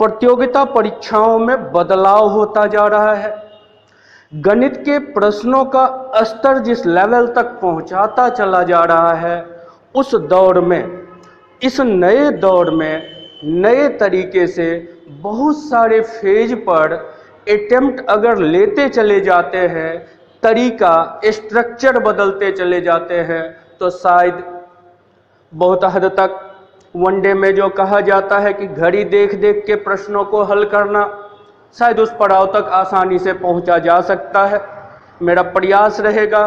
प्रतियोगिता परीक्षाओं में बदलाव होता जा रहा है। गणित के प्रश्नों का स्तर जिस लेवल तक पहुंचाता चला जा रहा है, उस दौर में, इस नए दौर में नए तरीके से बहुत सारे फेज पर अटेम्प्ट अगर लेते चले जाते हैं, तरीका स्ट्रक्चर बदलते चले जाते हैं, तो शायद बहुत हद तक वनडे में जो कहा जाता है कि घड़ी देख देख के प्रश्नों को हल करना, शायद उस पड़ाव तक आसानी से पहुंचा जा सकता है। मेरा प्रयास रहेगा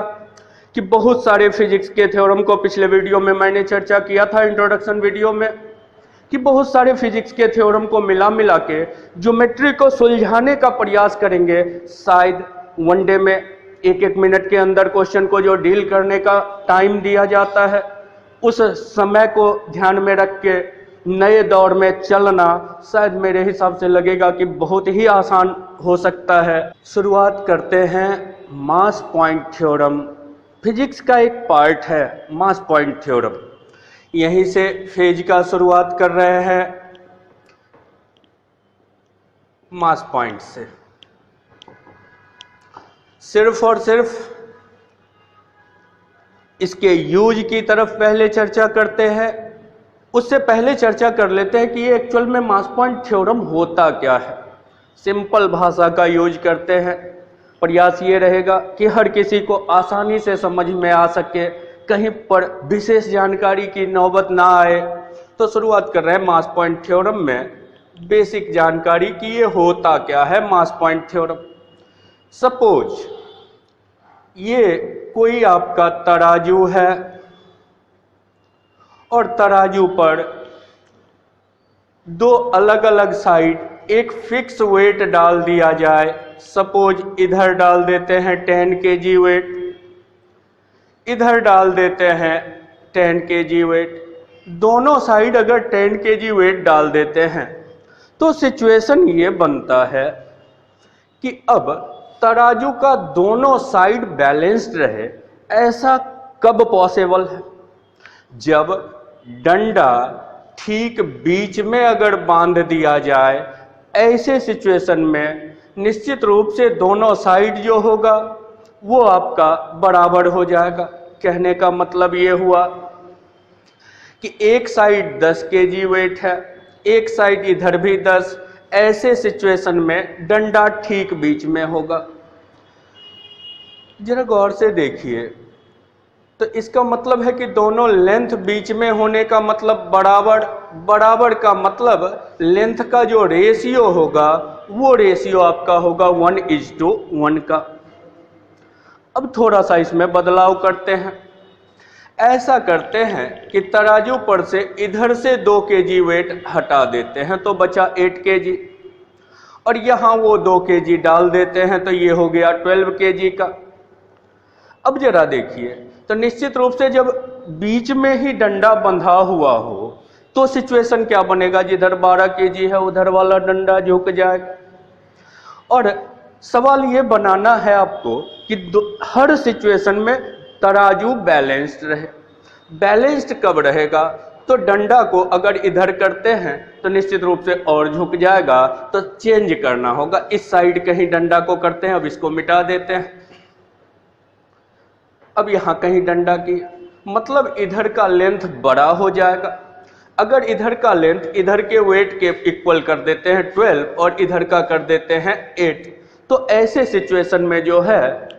कि बहुत सारे फिजिक्स के थ्योरम को पिछले वीडियो में मैंने चर्चा किया था, इंट्रोडक्शन वीडियो में, कि बहुत सारे फिजिक्स के थ्योरम को मिला के ज्योमेट्री को सुलझाने का प्रयास करेंगे। शायद वनडे में एक एक मिनट के अंदर क्वेश्चन को जो डील करने का टाइम दिया जाता है, उस समय को ध्यान में रख के नए दौर में चलना शायद मेरे हिसाब से लगेगा कि बहुत ही आसान हो सकता है। शुरुआत करते हैं मास पॉइंट थ्योरम। फिजिक्स का एक पार्ट है मास पॉइंट थ्योरम। यहीं से फेज का शुरुआत कर रहे हैं, मास पॉइंट से। सिर्फ और सिर्फ इसके यूज की तरफ पहले चर्चा करते हैं। उससे पहले चर्चा कर लेते हैं कि ये एक्चुअल में मास पॉइंट थ्योरम होता क्या है। सिंपल भाषा का यूज करते हैं। प्रयास ये रहेगा कि हर किसी को आसानी से समझ में आ सके, कहीं पर विशेष जानकारी की नौबत ना आए। तो शुरुआत कर रहे हैं मास पॉइंट थ्योरम में बेसिक जानकारी कि ये होता क्या है मास पॉइंट थ्योरम। सपोज ये कोई आपका तराजू है और तराजू पर दो अलग अलग साइड एक फिक्स वेट डाल दिया जाए। सपोज इधर डाल देते हैं 10 kg वेट, इधर डाल देते हैं 10 kg वेट। दोनों साइड अगर 10 kg वेट डाल देते हैं तो सिचुएशन ये बनता है कि अब तराजू का दोनों साइड बैलेंस्ड रहे। ऐसा कब पॉसिबल है? जब डंडा ठीक बीच में अगर बांध दिया जाए, ऐसे सिचुएशन में निश्चित रूप से दोनों साइड जो होगा वो आपका बराबर हो जाएगा। कहने का मतलब ये हुआ कि एक साइड 10 kg वेट है, एक साइड इधर भी 10। ऐसे सिचुएशन में डंडा ठीक बीच में होगा। जरा गौर से देखिए, तो इसका मतलब है कि दोनों लेंथ बीच में होने का मतलब बराबर, बराबर का मतलब लेंथ का जो रेशियो होगा वो रेशियो आपका होगा 1:1 का। अब थोड़ा सा इसमें बदलाव करते हैं। ऐसा करते हैं कि तराजू पर से इधर से 2 kg वेट हटा देते हैं तो बचा 8 kg, और यहाँ वो 2 kg डाल देते हैं तो ये हो गया 12 kg का। अब जरा देखिए, तो निश्चित रूप से जब बीच में ही डंडा बंधा हुआ हो तो सिचुएशन क्या बनेगा? जिधर 12 kg है उधर वाला डंडा झुक जाएगा। और सवाल ये बनाना है आपको कि हर सिचुएशन में तराजू बैलेंस्ड रहे। बैलेंस्ड कब रहेगा? तो डंडा को अगर इधर करते हैं तो निश्चित रूप से और झुक जाएगा, तो चेंज करना होगा। इस साइड कहीं डंडा को करते हैं, अब इसको मिटा देते हैं। अब यहाँ कहीं डंडा की, मतलब इधर का लेंथ बड़ा हो जाएगा। अगर इधर का लेंथ इधर के वेट के इक्वल कर देते हैं 12 और इधर का कर देते हैं 8, तो ऐसे सिचुएशन में जो है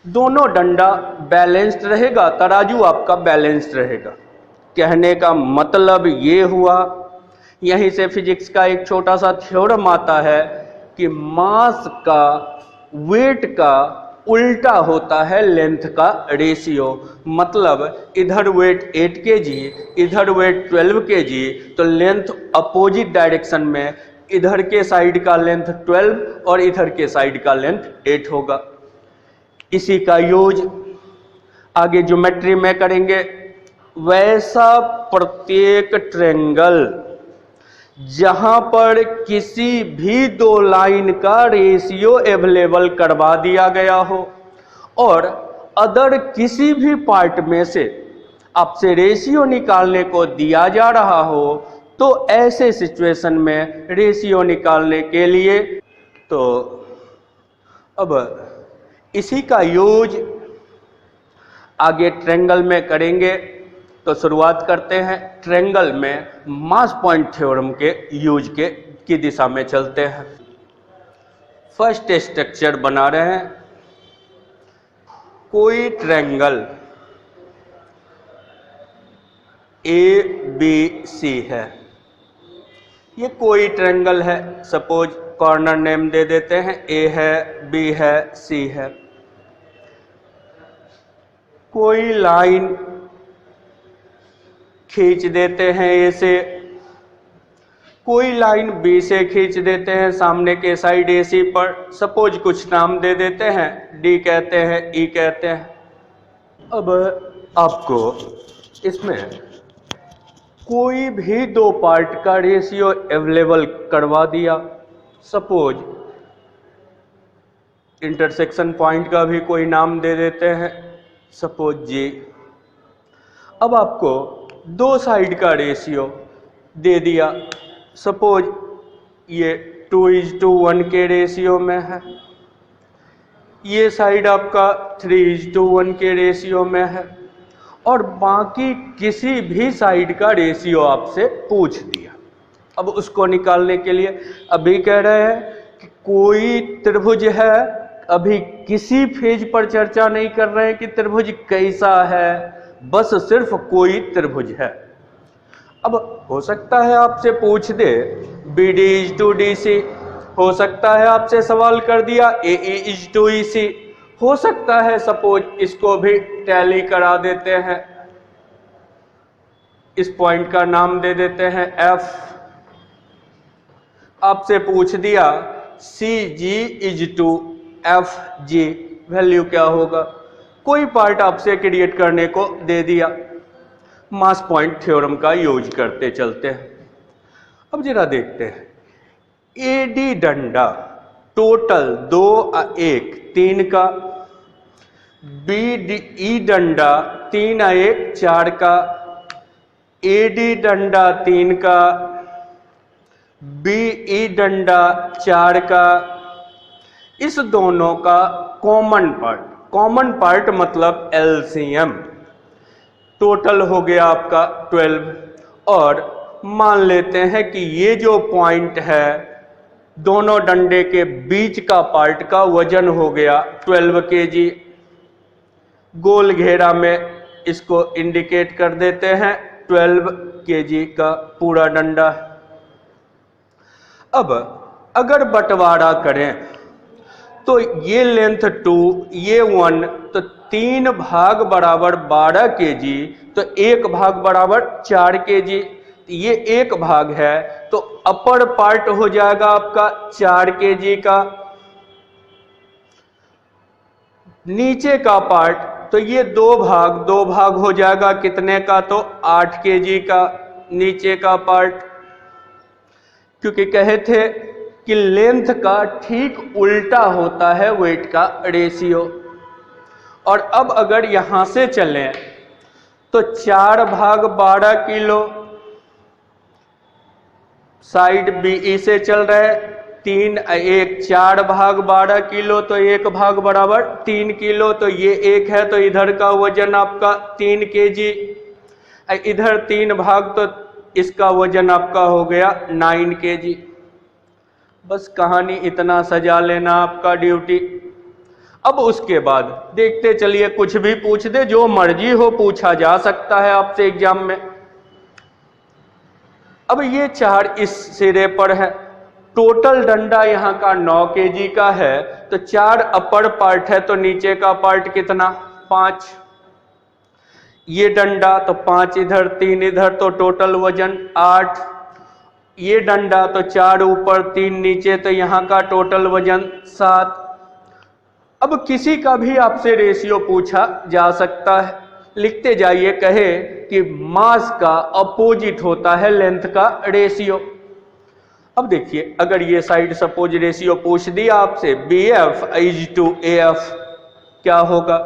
दोनों डंडा बैलेंस्ड रहेगा, तराजू आपका बैलेंस्ड रहेगा। कहने का मतलब ये हुआ, यहीं से फिजिक्स का एक छोटा सा थ्योरम आता है कि मास का वेट का उल्टा होता है लेंथ का रेशियो। मतलब इधर वेट 8 kg, इधर वेट 12 kg, तो लेंथ अपोजिट डायरेक्शन में इधर के साइड का लेंथ 12 और इधर के साइड का लेंथ 8 होगा। इसी का यूज आगे ज्योमेट्री में करेंगे। वैसा प्रत्येक ट्रायंगल जहां पर किसी भी दो लाइन का रेशियो अवेलेबल करवा दिया गया हो और अदर किसी भी पार्ट में से आपसे रेशियो निकालने को दिया जा रहा हो, तो ऐसे सिचुएशन में रेशियो निकालने के लिए तो अब इसी का यूज आगे ट्रायंगल में करेंगे। तो शुरुआत करते हैं ट्रायंगल में मास पॉइंट थ्योरम के यूज की दिशा में चलते हैं। फर्स्ट स्ट्रक्चर बना रहे हैं, कोई ट्रायंगल ABC है, ये कोई ट्रायंगल है, सपोज कॉर्नर नेम दे देते हैं, A है, B है, C है। कोई लाइन खींच देते हैं A से, कोई लाइन B से खींच देते हैं सामने के साइड AC पर, सपोज कुछ नाम दे देते हैं, D कहते हैं, E कहते हैं। अब आपको इसमें कोई भी दो पार्ट का रेशियो अवेलेबल करवा दिया, सपोज इंटरसेक्शन पॉइंट का भी कोई नाम दे देते हैं, सपोज G। अब आपको दो साइड का रेशियो दे दिया, सपोज ये 2:1 के रेशियो में है, ये साइड आपका 3:1 के रेशियो में है, और बाकी किसी भी साइड का रेशियो आपसे पूछ दिया। अब उसको निकालने के लिए अभी कह रहे हैं कि कोई त्रिभुज है, अभी किसी फेज पर चर्चा नहीं कर रहे हैं कि त्रिभुज कैसा है, बस सिर्फ कोई त्रिभुज है। अब हो सकता है आपसे पूछ दे BD=DC, हो सकता है आपसे सवाल कर दिया AE=EC, हो सकता है सपोज इसको भी टैली करा देते हैं, इस पॉइंट का नाम दे देते हैं F। आपसे पूछ दिया CG=FG, वैल्यू क्या होगा, कोई पार्ट आपसे क्रिएट करने को दे दिया। मास पॉइंट थ्योरम का यूज करते चलते हैं। अब जरा देखते हैं, AD डंडा टोटल 2 1 3 का, BE डंडा 3 1 4 का, AD डंडा 3 का, BE डंडा 4 का, इस दोनों का कॉमन पार्ट मतलब LCM टोटल हो गया आपका 12। और मान लेते हैं कि ये जो पॉइंट है दोनों डंडे के बीच का पार्ट का वजन हो गया 12 kg। गोल घेरा में इसको इंडिकेट कर देते हैं 12 kg का पूरा डंडा। अब अगर बंटवारा करें तो ये लेंथ 2, ये 1, तो 3 भाग बराबर 12 kg, तो 1 भाग बराबर 4 kg। ये 1 भाग है तो अपर पार्ट हो जाएगा आपका 4 kg का, नीचे का पार्ट तो ये 2 भाग हो जाएगा कितने का, तो 8 kg का नीचे का पार्ट। क्योंकि कहे थे कि लेंथ का ठीक उल्टा होता है वेट का रेशियो। और अब अगर यहां से चलें तो 4 भाग 12 किलो साइड BE से चल रहे, 3 1 4 भाग 12 किलो, तो 1 भाग बराबर 3 किलो, तो ये 1 है तो इधर का वजन आपका 3 kg, इधर 3 भाग तो इसका वजन आपका हो गया 9 kg। बस कहानी इतना सजा लेना आपका ड्यूटी। अब उसके बाद देखते चलिए, कुछ भी पूछ दे, जो मर्जी हो पूछा जा सकता है आपसे एग्जाम में। अब ये 4 इस सिरे पर है, टोटल डंडा यहाँ का 9 kg का है, तो 4 अपर पार्ट है तो नीचे का पार्ट कितना 5। ये डंडा तो 5 इधर 3 इधर, तो टोटल वजन 8। ये डंडा तो 4 ऊपर 3 नीचे, तो यहाँ का टोटल वजन 7। अब किसी का भी आपसे रेशियो पूछा जा सकता है, लिखते जाइए। कहे कि मास का अपोजिट होता है लेंथ का रेशियो। अब देखिए, अगर ये साइड सपोज रेशियो पूछ दिया आपसे BF=AF, क्या होगा,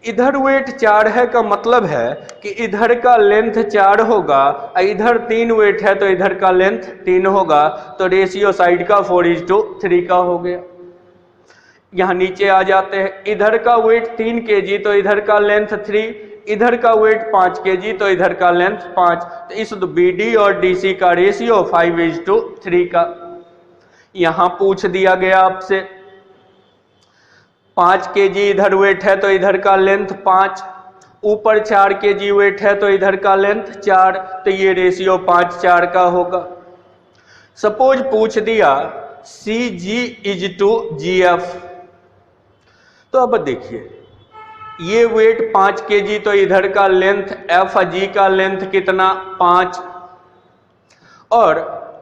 इधर वेट 4 है का मतलब है कि इधर का लेंथ 4 होगा, इधर 3 वेट है तो इधर का लेंथ 3 होगा, तो रेशियो साइड का 4:3 का हो गया। यहाँ नीचे आ जाते हैं, इधर का वेट 3 kg तो इधर का लेंथ 3, इधर का वेट 5 kg तो इधर का लेंथ 5, तो इस BD और DC का रेशियो 5:3 का। यहां पूछ दिया गया आपसे 5 kg इधर वेट है तो इधर का लेंथ 5, ऊपर 4 kg वेट है तो इधर का लेंथ 4, तो ये रेशियो 5:4 का होगा। सपोज पूछ दिया CG इज टू GF, तो अब देखिए ये वेट 5 kg तो इधर का लेंथ FG का लेंथ कितना 5, और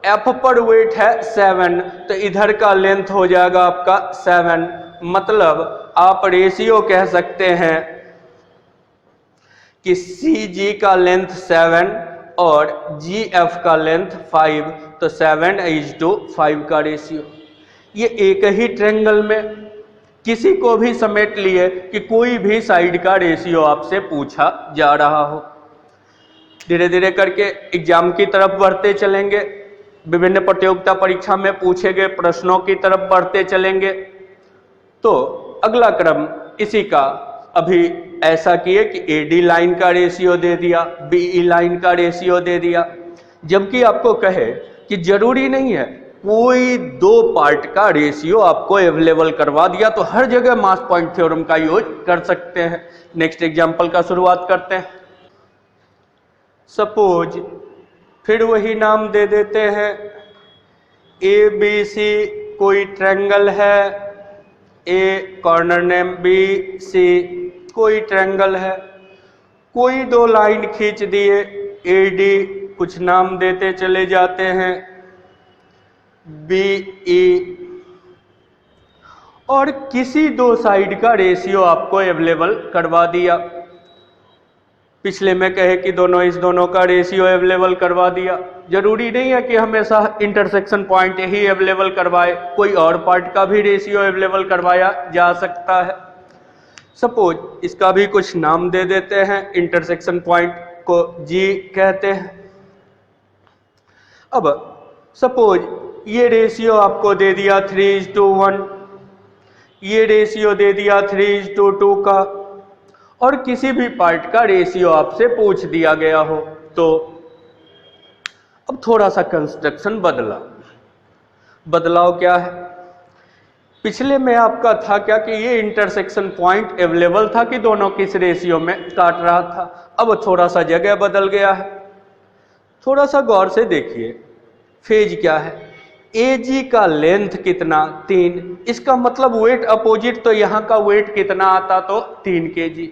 F पर वेट है 7 तो इधर का लेंथ हो जाएगा आपका 7, मतलब आप रेशियो कह सकते हैं कि CG का लेंथ 7 और GF का लेंथ 5, तो 7:5 का रेशियो। ये एक ही ट्रायंगल में किसी को भी समेट लिए कि कोई भी साइड का रेशियो आपसे पूछा जा रहा हो। धीरे धीरे करके एग्जाम की तरफ बढ़ते चलेंगे, विभिन्न प्रतियोगिता परीक्षा में पूछे गए प्रश्नों की तरफ बढ़ते चलेंगे। तो अगला क्रम इसी का, अभी ऐसा किए कि AD लाइन का रेशियो दे दिया, BE लाइन का रेशियो दे दिया, जबकि आपको कहे कि जरूरी नहीं है कोई 2 पार्ट का रेशियो आपको अवेलेबल करवा दिया तो हर जगह मास पॉइंट थ्योरम का यूज कर सकते हैं। नेक्स्ट एग्जांपल का शुरुआत करते हैं। सपोज फिर वही नाम दे देते हैं, ABC कोई ट्रायंगल है, A कॉर्नर नेम, BC कोई ट्रायंगल है, कोई 2 लाइन खींच दिए, AD कुछ नाम देते चले जाते हैं, BE, और किसी 2 साइड का रेशियो आपको अवेलेबल करवा दिया। पिछले में कहे कि दोनों का रेशियो अवेलेबल करवा दिया। जरूरी नहीं है कि हमेशा इंटरसेक्शन पॉइंट ही अवेलेबल करवाए, कोई और पार्ट का भी रेशियो अवेलेबल करवाया जा सकता है। सपोज इसका भी कुछ नाम दे देते हैं, इंटरसेक्शन पॉइंट को G कहते हैं। अब सपोज ये रेशियो आपको दे दिया 3:1, ये रेशियो दे दिया 3:2 का, और किसी भी पार्ट का रेशियो आपसे पूछ दिया गया हो, तो अब थोड़ा सा कंस्ट्रक्शन बदलाव क्या है? पिछले में आपका था क्या कि ये इंटरसेक्शन पॉइंट अवेलेबल था कि दोनों किस रेशियो में काट रहा था, अब थोड़ा सा जगह बदल गया है। थोड़ा सा गौर से देखिए, फेज क्या है, AG का लेंथ कितना 3, इसका मतलब वेट अपोजिट, तो यहाँ का वेट कितना आता तो 3 kg,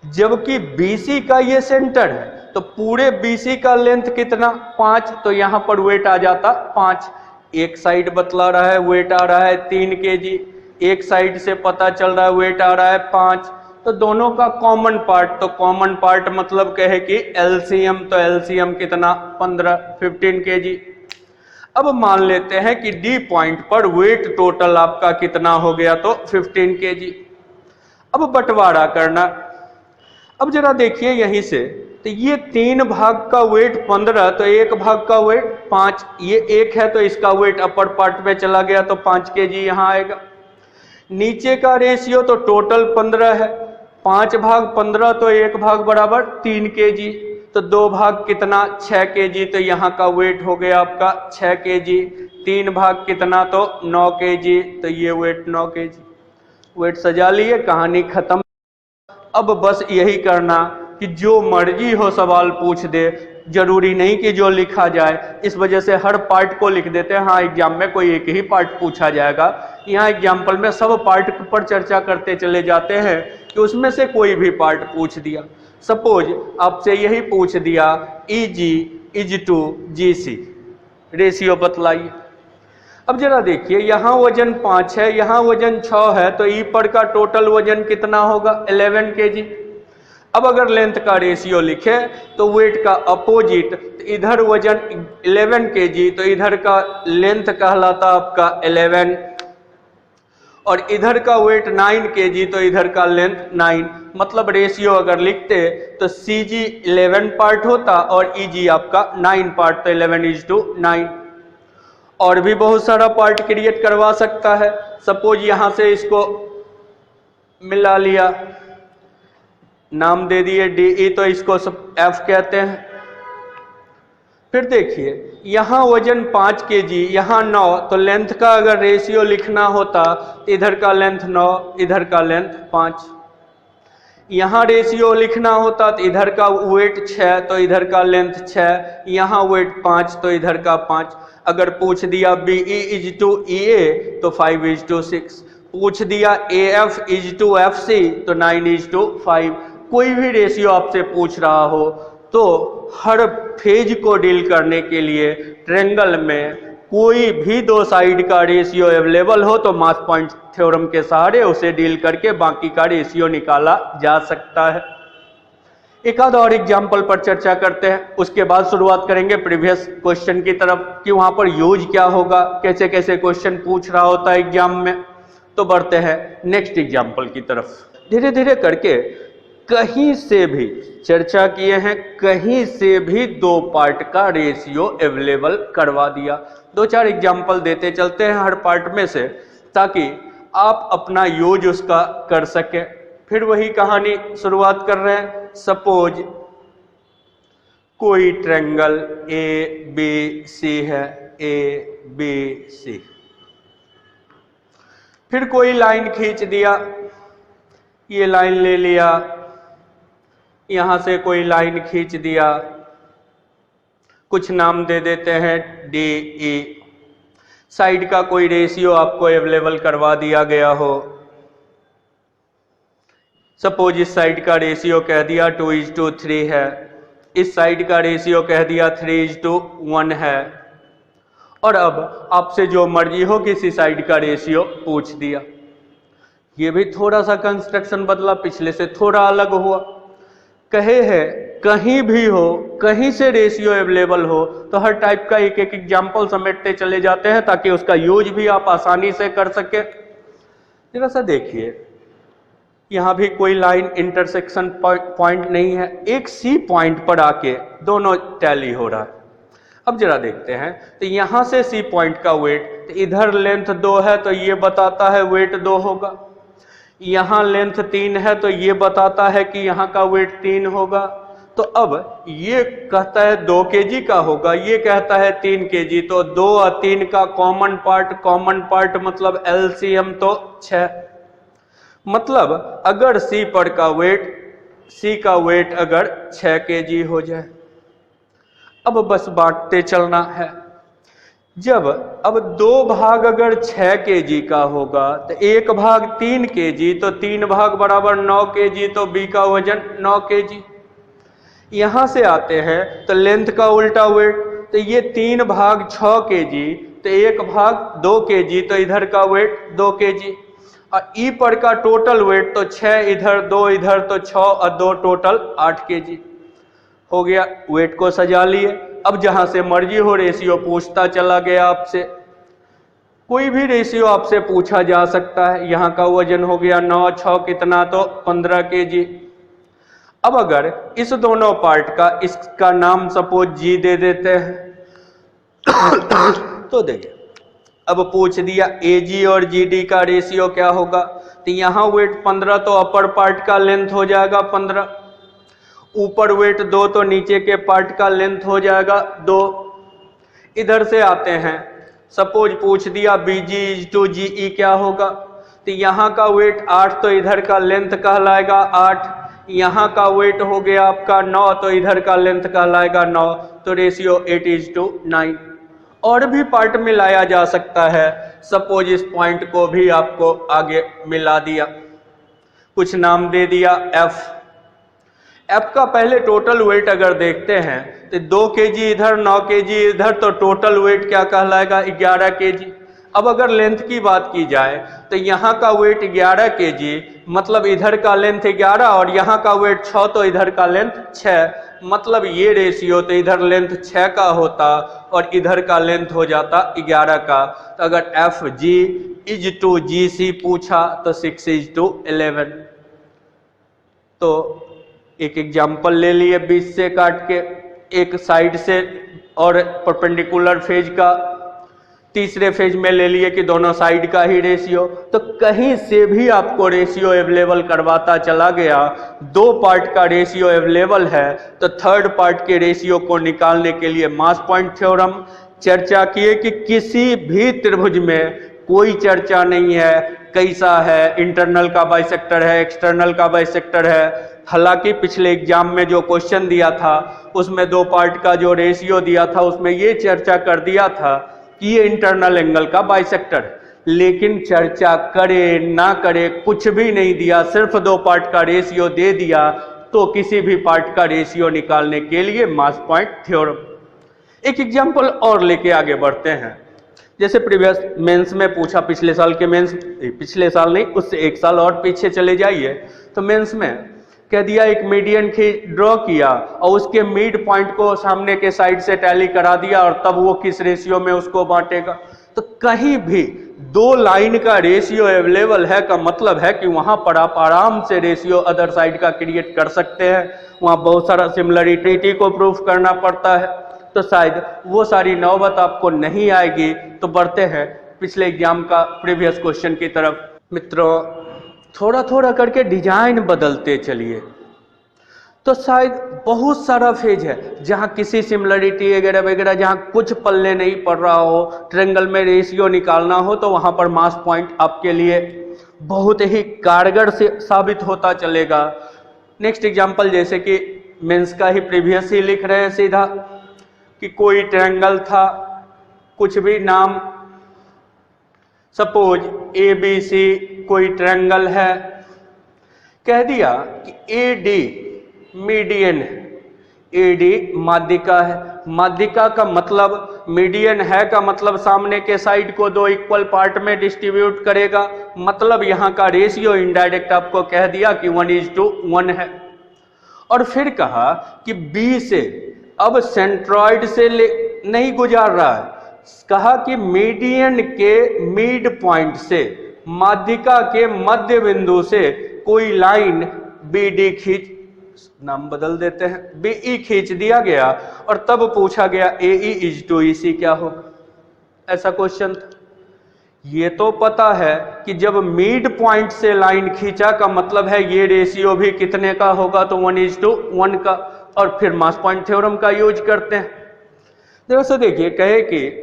जबकि BC का ये सेंटर है तो पूरे BC का लेंथ कितना 5, तो यहाँ पर वेट आ जाता 5। एक साइड बतला रहा है वेट आ रहा है 3 kg, एक साइड से पता चल रहा है वेट आ रहा है 5, तो दोनों का कॉमन पार्ट, तो कॉमन पार्ट मतलब कहे कि LCM, तो LCM कितना 15 kg। अब मान लेते हैं कि D पॉइंट पर वेट टोटल आपका कितना हो गया तो 15 kg। अब बंटवारा करना, अब जरा देखिए यहीं से, तो ये 3 भाग का वेट 15, तो 1 भाग का वेट 5, ये 1 है तो इसका वेट अपर पार्ट में चला गया तो 5 kg यहाँ आएगा। नीचे का रेशियो तो टोटल 15 है, 5 भाग 15 तो 1 भाग बराबर 3 kg, तो 2 भाग कितना 6 kg, तो यहाँ का वेट हो गया आपका 6 kg। 3 भाग कितना तो 9 kg, तो ये वेट 9 kg। वेट सजा लिए, कहानी खत्म। अब बस यही करना कि जो मर्जी हो सवाल पूछ दे, जरूरी नहीं कि जो लिखा जाए, इस वजह से हर पार्ट को लिख देते हैं। हाँ, एग्जाम में कोई एक ही पार्ट पूछा जाएगा, यहाँ एग्जाम्पल में सब पार्ट पर चर्चा करते चले जाते हैं कि उसमें से कोई भी पार्ट पूछ दिया। सपोज आपसे यही पूछ दिया EG is to GC, ratio बतलाइए। अब जरा देखिए, यहाँ वजन 5 है, यहाँ वजन 6 है, तो ई पर का टोटल वजन कितना होगा 11 kg। अब अगर लेंथ का रेशियो लिखे तो वेट का अपोजिट, तो इधर वजन 11 kg, तो इधर का लेंथ कहलाता आपका 11, और इधर का वेट 9 kg तो इधर का लेंथ 9, मतलब रेशियो अगर लिखते तो CG 11 पार्ट होता और EG आपका 9 पार्ट, तो 11:9। और भी बहुत सारा पार्ट क्रिएट करवा सकता है। सपोज यहां से इसको मिला लिया, नाम दे दिए DE, तो इसको सब F कहते हैं। फिर देखिए यहां वजन 5 kg, यहां 9, तो लेंथ का अगर रेशियो लिखना होता तो इधर का लेंथ 9, इधर का लेंथ 5। यहां रेशियो लिखना होता तो इधर का वेट 6 तो इधर का लेंथ 6, यहां वेट 5 तो इधर का 5। अगर पूछ दिया BE = EA तो 5:6, पूछ दिया AF = FC तो 9:5। कोई भी रेशियो आपसे पूछ रहा हो तो हर फेज को डील करने के लिए ट्रायंगल में कोई भी दो साइड का रेशियो अवेलेबल हो तो मास पॉइंट थ्योरम के सहारे उसे डील करके बाकी का रेशियो निकाला जा सकता है। एक आध और एग्जाम्पल पर चर्चा करते हैं, उसके बाद शुरुआत करेंगे प्रीवियस क्वेश्चन की तरफ कि वहां पर यूज क्या होगा, कैसे कैसे क्वेश्चन पूछ रहा होता है एग्जाम में। तो बढ़ते हैं नेक्स्ट एग्जाम्पल की तरफ। धीरे धीरे करके कहीं से भी चर्चा किए हैं, कहीं से भी दो पार्ट का रेशियो अवेलेबल करवा दिया। दो चार एग्जाम्पल देते चलते हैं हर पार्ट में से, ताकि आप अपना यूज उसका कर सके। फिर वही कहानी शुरुआत कर रहे हैं। सपोज कोई ट्रायंगल ABC है, ABC, फिर कोई लाइन खींच दिया, ये लाइन ले लिया, यहां से कोई लाइन खींच दिया, कुछ नाम दे देते हैं DE। साइड का कोई रेशियो आपको अवेलेबल करवा दिया गया हो। सपोज इस साइड का रेशियो कह दिया 2:3 है, इस साइड का रेशियो कह दिया 3:1 है, और अब आपसे जो मर्जी हो किसी साइड का रेशियो पूछ दिया। ये भी थोड़ा सा कंस्ट्रक्शन बदला, पिछले से थोड़ा अलग हुआ। कहे है कहीं भी हो, कहीं से रेशियो अवेलेबल हो, तो हर टाइप का एक एक एग्जाम्पल समेटते चले जाते हैं ताकि उसका यूज भी आप आसानी से कर सके। जरा सा देखिए, यहां भी कोई लाइन इंटरसेक्शन पॉइंट नहीं है, एक C पॉइंट पर आके दोनों टैली हो रहा है। अब जरा देखते हैं, तो यहां से C पॉइंट का वेट, तो इधर लेंथ 2 है तो ये बताता है वेट 2 होगा, यहां लेंथ 3 है तो ये बताता है कि यहां का वेट 3 होगा। तो अब ये कहता है 2 kg का होगा, ये कहता है 3 kg, तो 2 और 3 का कॉमन पार्ट मतलब LCM तो 6। मतलब अगर C पर का वेट, C का वेट अगर 6 kg हो जाए, अब बस बांटते चलना है। जब अब 2 भाग अगर 6 kg का होगा तो 1 भाग 3 kg, तो 3 भाग बराबर 9 kg, तो B का वजन 9 kg। यहां से आते हैं तो लेंथ का उल्टा वेट, तो ये 3 भाग 6 kg, तो 1 भाग 2 kg, तो इधर का वेट 2 kg। और E पर का टोटल वेट तो 6 इधर, 2 इधर, तो 6 और 2 टोटल 8 kg हो गया। वेट को सजा लिए। अब जहां से मर्जी हो रेशियो पूछता चला गया आपसे, कोई भी रेशियो आपसे पूछा जा सकता है। यहां का वजन हो गया 9, 6 कितना, तो 15 kg। अब अगर इस दोनों पार्ट का, इसका नाम सपोज G दे देते हैं तो देखिए अब पूछ दिया AG और GD का रेशियो क्या होगा, तो यहां वेट 15 तो अपर पार्ट का लेंथ हो जाएगा 15, ऊपर वेट 2 तो नीचे के पार्ट का लेंथ हो जाएगा 2। इधर से आते हैं, सपोज पूछ दिया BG = GE क्या होगा, तो यहाँ का वेट 8 तो इधर का लेंथ कहलाएगा 8, यहाँ का वेट हो गया आपका 9 तो इधर का लेंथ कहलाएगा 9, तो रेशियो 8:9। और भी पार्ट मिलाया जा सकता है। सपोज इस पॉइंट को भी आपको आगे मिला दिया, कुछ नाम दे दिया F का पहले टोटल वेट अगर देखते हैं तो 2 kg इधर, 9 kg इधर, तो टोटल वेट क्या कहलाएगा 11 kg। अब अगर लेंथ की बात की जाए तो यहाँ का वेट 11 kg, मतलब इधर का लेंथ 11 और यहाँ का वेट 6 तो इधर का लेंथ 6, मतलब ये रेशियो तो इधर लेंथ 6 का होता और इधर का लेंथ हो जाता 11 का। तो अगर FG इज टू GC पूछा तो 6:11। तो एक एग्जाम्पल ले लिए 20 से काट के, एक साइड से और परपेंडिकुलर फेज का, तीसरे फेज में ले लिए कि दोनों साइड का ही रेशियो। तो कहीं से भी आपको रेशियो अवेलेबल करवाता चला गया, दो पार्ट का रेशियो अवेलेबल है, तो थर्ड पार्ट के रेशियो को निकालने के लिए मास पॉइंट थ्योरम चर्चा किए कि किसी भी त्रिभुज में कोई चर्चा नहीं है कैसा है, इंटरनल का बाइसेक्टर है, एक्सटर्नल का बाइसेक्टर है। हालांकि पिछले एग्जाम में जो क्वेश्चन दिया था उसमें दो पार्ट का जो रेशियो दिया था उसमें ये चर्चा कर दिया था कि ये इंटरनल एंगल का बाइसेक्टर, लेकिन चर्चा करे ना करे कुछ भी नहीं दिया, सिर्फ दो पार्ट का रेशियो दे दिया। तो किसी भी पार्ट का रेशियो निकालने के लिए मास पॉइंट थ्योरम। एक एग्जांपल और लेके आगे बढ़ते हैं। जैसे प्रीवियस मेंस में पूछा, पिछले साल के मेंस, पिछले साल नहीं उससे एक साल और पीछे चले जाइए, तो मेंस में कह दिया एक मीडियन ड्रॉ किया और उसके मिड पॉइंट को सामने के साइड से टैली करा दिया और तब वो किस रेशियो में उसको बांटेगा। तो कहीं भी दो लाइन का रेशियो अवेलेबल है का मतलब है कि वहां पर आप आराम से रेशियो अदर साइड का क्रिएट कर सकते हैं। वहां बहुत सारा सिमिलरिटी को प्रूफ करना पड़ता है, तो शायद वो सारी नौबत आपको नहीं आएगी। तो बढ़ते हैं पिछले एग्जाम का प्रीवियस क्वेश्चन की तरफ। मित्रों, थोड़ा थोड़ा करके डिजाइन बदलते चलिए। तो शायद बहुत सारा फेज है जहां किसी सिमिलरिटी वगैरह वगैरह, जहां कुछ पल्ले नहीं पड़ रहा हो, ट्रायंगल में रेशियो निकालना हो, तो वहां पर मास पॉइंट आपके लिए बहुत ही कारगर से साबित होता चलेगा। नेक्स्ट एग्जांपल, जैसे कि मेंस का ही प्रीवियस ही लिख रहे हैं सीधा कि कोई ट्रायंगल था, कुछ भी नाम, सपोज ABC कोई ट्रायंगल है, कह दिया कि AD मीडियन है, AD माध्यिका है। माध्यिका का मतलब, मीडियन है का मतलब सामने के साइड को दो इक्वल पार्ट में डिस्ट्रीब्यूट करेगा, मतलब यहाँ का रेशियो इनडायरेक्ट आपको कह दिया कि 1:1 है। और फिर कहा कि B से अब सेंट्रॉइड से नहीं गुजार रहा है, कहा कि मीडियन के मिड पॉइंट से, माध्यिका के मध्य बिंदु से कोई लाइन BD खींच, नाम बदल देते हैं, BE खींच दिया गया और तब पूछा गया AE इज टू EC क्या होगा। ऐसा क्वेश्चन था। ये तो पता है कि जब मिड पॉइंट से लाइन खींचा का मतलब है ये रेशियो भी कितने का होगा, तो 1:1 का। और फिर मास पॉइंट थ्योरम का यूज करते हैं। दोस्तों देखिए, कहे कि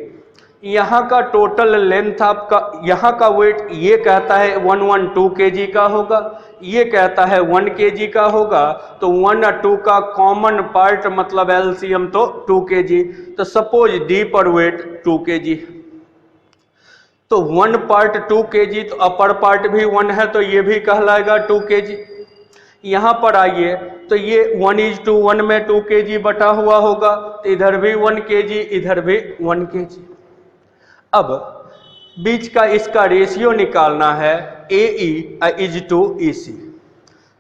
यहाँ का टोटल लेंथ आपका, यहाँ का वेट ये कहता है 112 kg का होगा, ये कहता है 1 kg का होगा, तो 1 और 2 का कॉमन पार्ट मतलब LCM तो 2 kg। तो सपोज D पर वेट 2 kg, तो 1 पार्ट 2 kg, तो अपर पार्ट भी 1 है तो ये भी कहलाएगा 2 kg। यहाँ पर आइए तो ये 1:1 में 2 kg बटा हुआ होगा, तो इधर भी 1 kg, इधर भी 1 kg। अब बीच का इसका रेशियो निकालना है AE इज टू EC।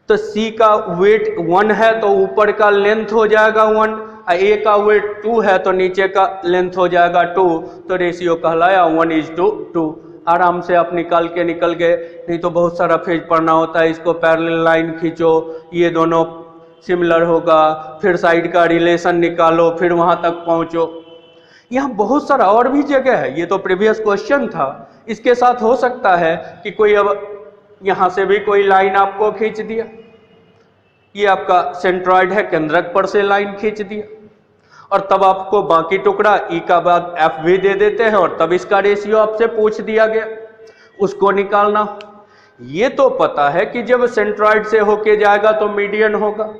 तो C का वेट 1 है तो ऊपर का लेंथ हो जाएगा 1, A का वेट 2 है तो नीचे का लेंथ हो जाएगा 2, तो रेशियो कहलाया 1:2। आराम से आप निकाल गए। नहीं तो बहुत सारा फेज पढ़ना होता है, इसको पैरेलल लाइन खींचो, ये दोनों सिमिलर होगा, फिर साइड का रिलेशन निकालो, फिर वहां तक पहुंचो। यहाँ बहुत सारा और भी जगह है। ये तो प्रीवियस क्वेश्चन था, इसके साथ हो सकता है कि कोई अब यहाँ से भी कोई लाइन आपको खींच दिया, ये आपका सेंट्रॉइड है, केंद्रक पर से लाइन खींच दिया, और तब आपको बाकी टुकड़ा E का बाद F भी दे देते हैं, और तब इसका रेशियो आपसे पूछ दिया गया, उसको निकालना। ये तो पता है कि जब सेंट्रॉइड से होके जाएगा तो मीडियन होगा।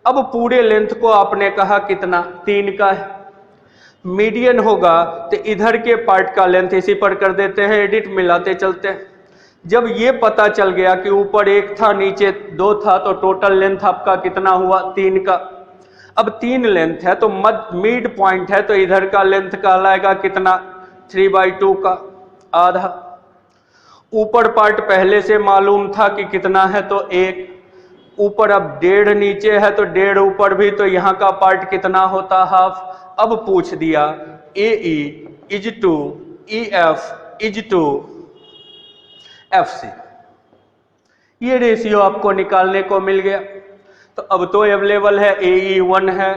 अब पूरे लेंथ को आपने कहा कितना, 3 का है, मीडियन होगा तो इधर के पार्ट का लेंथ इसी पर कर देते हैं, एडिट मिलाते चलते हैं। जब ये पता चल गया कि ऊपर 1 था नीचे 2 था, तो टोटल लेंथ आपका कितना हुआ, 3 का। अब 3 लेंथ है तो मिड पॉइंट है, तो इधर का लेंथ कहलाएगा कितना, 3/2 का आधा। ऊपर पार्ट पहले से मालूम था कि कितना है, तो 1, ऊपर अब 1.5 नीचे है तो 1.5 ऊपर भी, तो यहाँ का पार्ट कितना होता, हाफ। अब पूछ दिया AE is to EF is to FC। ये रेशियो आपको निकालने को मिल गया। तो अब तो अवेलेबल है AE1 है,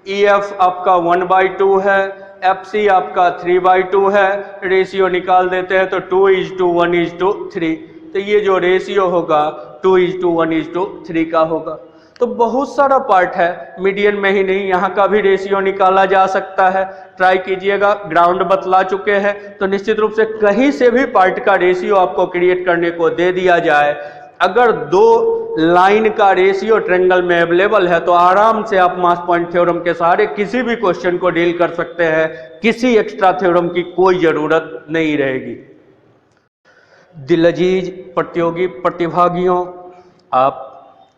EF आपका 1/2 है, FC आपका 3/2 है। रेशियो निकाल देते हैं तो 2:1:3। तो ये जो रेशियो होगा 2:1:3 का होगा। तो बहुत सारा पार्ट है, मीडियन में ही नहीं, यहाँ का भी रेशियो निकाला जा सकता है। ट्राई कीजिएगा, ग्राउंड बतला चुके हैं तो निश्चित रूप से कहीं से भी पार्ट का रेशियो आपको क्रिएट करने को दे दिया जाए, अगर दो लाइन का रेशियो ट्रायंगल में अवेलेबल है तो आराम से आप मास पॉइंट थ्योरम के सहारे किसी भी क्वेश्चन को डील कर सकते हैं, किसी एक्स्ट्रा थ्योरम की कोई जरूरत नहीं रहेगी। दिलअजीज प्रतियोगी प्रतिभागियों, आप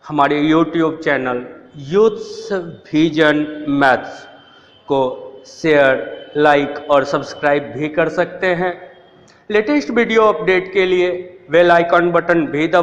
हमारे YouTube channel youth vision maths को शेयर, लाइक और सब्सक्राइब भी कर सकते हैं। लेटेस्ट वीडियो अपडेट के लिए बेल आइकन बटन भी दबा